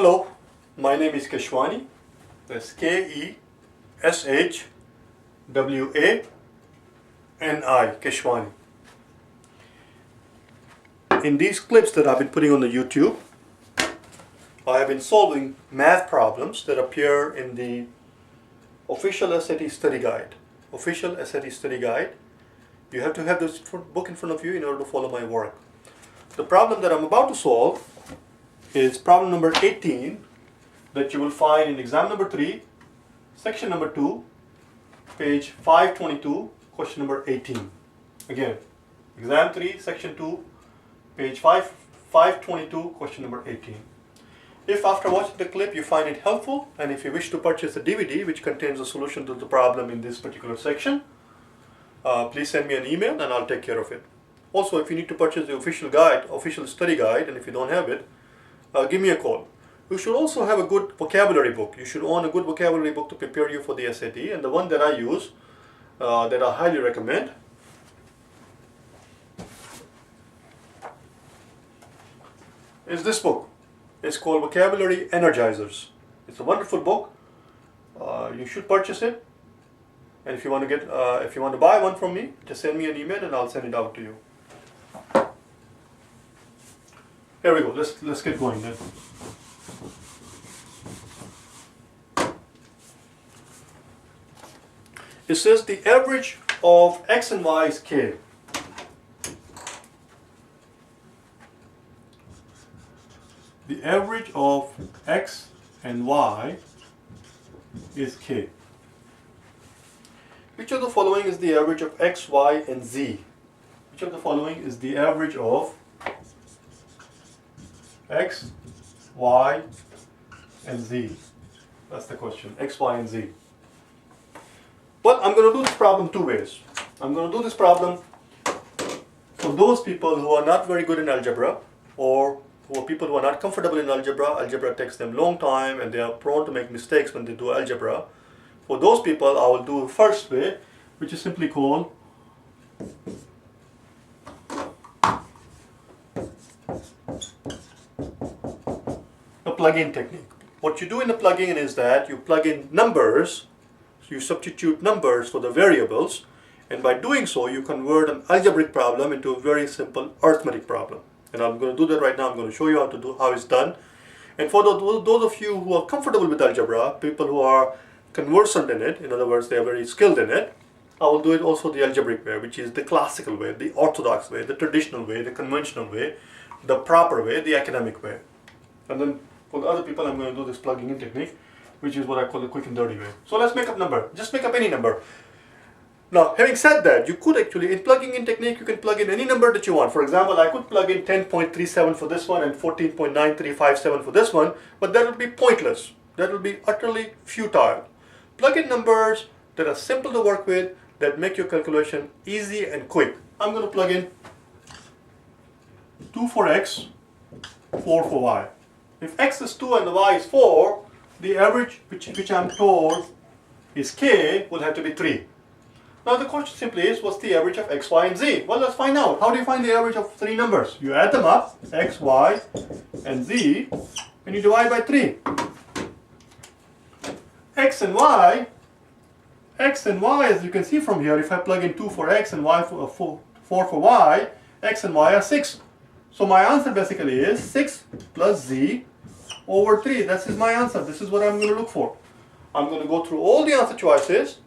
Hello, my name is Keshwani. That's K-E-S-H-W-A-N-I, Keshwani. In these clips that I've been putting on the YouTube, I have been solving math problems that appear in the official SAT study guide. Official SAT study guide. You have to have this book in front of you in order to follow my work. The problem that I'm about to solve is problem number 18 that you will find in exam number 3, section number 2, page 522, question number 18. Again, exam 3, section 2, page 522, question number 18. If after watching the clip you find it helpful, and if you wish to purchase a DVD which contains a solution to the problem in this particular section, please send me an email and I'll take care of it. Also, if you need to purchase the official guide, official study guide, and if you don't have it, give me a call. You should also have a good vocabulary book. You should own a good vocabulary book to prepare you for the SAT, and the one that I use, that I highly recommend, is this book. It's called Vocabulary Energizers. It's a wonderful book. You should purchase it. And if you want to buy one from me, just send me an email and I'll send it out to you. Here we go. Let's get going then. It says the average of x and y is k. The average of x and y is k. Which of the following is the average of x, y, and z? Which of the following is the average of x, y, and z? That's the question. X, y, and z. Well, I'm going to do this problem two ways. I'm going to do this problem for those people who are not very good in algebra, or who are people who are not comfortable in algebra. Algebra takes them a long time and they are prone to make mistakes when they do algebra. For those people, I will do the first way, which is simply called a plug-in technique. What you do in the plug-in is that you plug in numbers, you substitute numbers for the variables, and by doing so you convert an algebraic problem into a very simple arithmetic problem. And I'm going to do that right now. I'm going to show you how it's done. And for those of you who are comfortable with algebra, people who are conversant in it, in other words, they are very skilled in it, I will do it also the algebraic way, which is the classical way, the orthodox way, the traditional way, the conventional way, the proper way, the academic way. And then for the other people, I'm going to do this plugging in technique, which is what I call the quick and dirty way. So let's make up number. Just make up any number. Now, having said that, you could actually, in plugging in technique, you can plug in any number that you want. For example, I could plug in 10.37 for this one and 14.9357 for this one, but that would be pointless. That would be utterly futile. Plug in numbers that are simple to work with, that make your calculation easy and quick. I'm going to plug in 2 for x, 4 for y. If x is 2 and the y is 4, the average, which I'm told is k, will have to be 3. Now the question simply is, what's the average of x, y, and z? Well, let's find out. How do you find the average of three numbers? You add them up, x, y, and z, and you divide by 3. X and y, as you can see from here, if I plug in 2 for x and y for 4 for y, x and y are 6. So my answer basically is 6 plus z over 3. That is my answer. This is what I'm going to look for. I'm going to go through all the answer choices,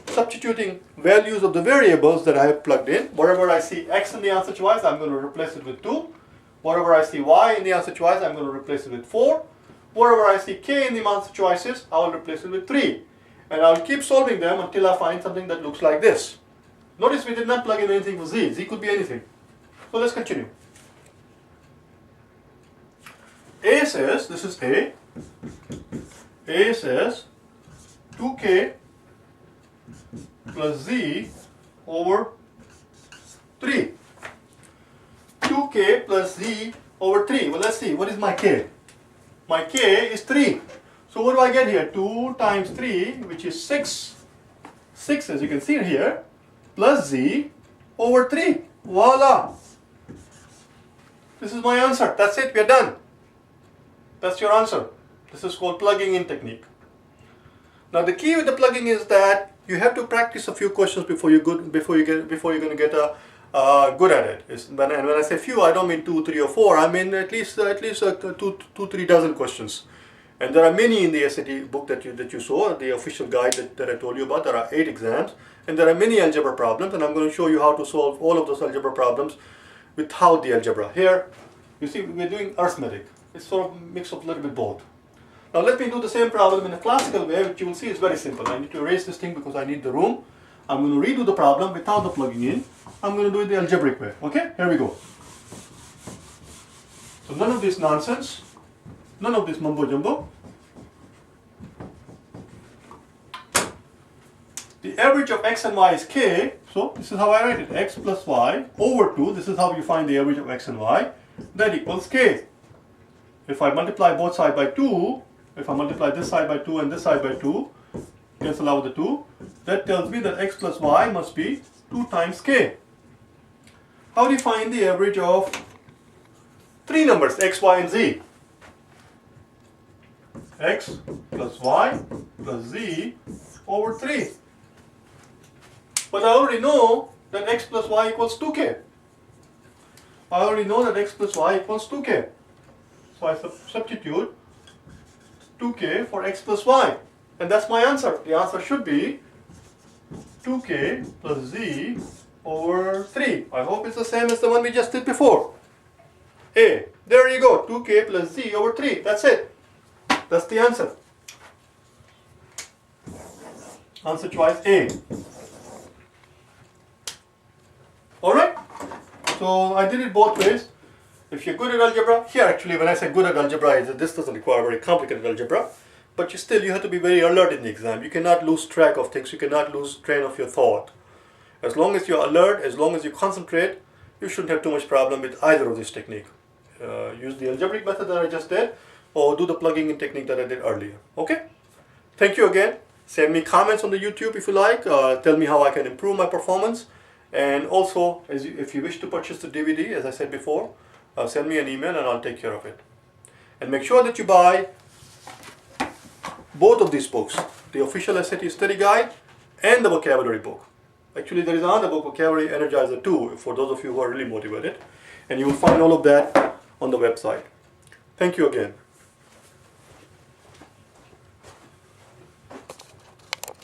substituting values of the variables that I have plugged in. Wherever I see x in the answer choice, I'm going to replace it with 2. Wherever I see y in the answer choice, I'm going to replace it with 4. Wherever I see k in the answer choices, I will replace it with 3. And I'll keep solving them until I find something that looks like this. Notice we did not plug in anything for z. Z could be anything. So let's continue. A says, this is A. A says 2k plus z over 3. 2k plus z over 3. Well, let's see. What is my k? My k is 3. So what do I get here? 2 times 3, which is 6. 6, as you can see here, plus z over 3. Voila! This is my answer. That's it. We are done. That's your answer. This is called plugging in technique. Now the key with the plugging is that you have to practice a few questions before you're going to get good at it. When I say few, I don't mean 2, 3, or 4. I mean at least 2, 3 dozen questions. And there are many in the SAT book that you saw, the official guide that I told you about. There are 8 exams, and there are many algebra problems, and I'm going to show you how to solve all of those algebra problems without the algebra. Here, you see, we're doing arithmetic. It's sort of a mix of a little bit both. Now let me do the same problem in a classical way, which you will see is very simple. I need to erase this thing because I need the room. I'm going to redo the problem without the plugging in. I'm going to do it the algebraic way. Okay, here we go. So none of this nonsense, none of this mumbo jumbo. The average of x and y is k, so this is how I write it, x plus y over 2, this is how you find the average of x and y, that equals k. If I multiply both sides by 2, if I multiply this side by 2 and this side by 2, cancel out the 2, that tells me that x plus y must be 2 times k. How do you find the average of 3 numbers, x, y, and z? X plus y plus z over 3. But I already know that x plus y equals 2k. I already know that x plus y equals 2k. So I substitute 2k for x plus y. And that's my answer. The answer should be 2k plus z over 3. I hope it's the same as the one we just did before. A. There you go. 2k plus z over 3. That's it. That's the answer. Answer choice A. Alright? So I did it both ways. If you're good at algebra, here actually when I say good at algebra, this doesn't require very complicated algebra, but you have to be very alert in the exam. You cannot lose track of things, you cannot lose train of your thought. As long as you're alert, as long as you concentrate, you shouldn't have too much problem with either of this technique. Use the algebraic method that I just did, or do the plugging in technique that I did earlier. Okay? Thank you again. Send me comments on the YouTube if you like. Tell me how I can improve my performance. And also, if you wish to purchase the DVD, as I said before, send me an email and I'll take care of it. And make sure that you buy both of these books, the official SAT study guide and the vocabulary book. Actually, there is another book, Vocabulary Energizer 2, for those of you who are really motivated. And you will find all of that on the website. Thank you again.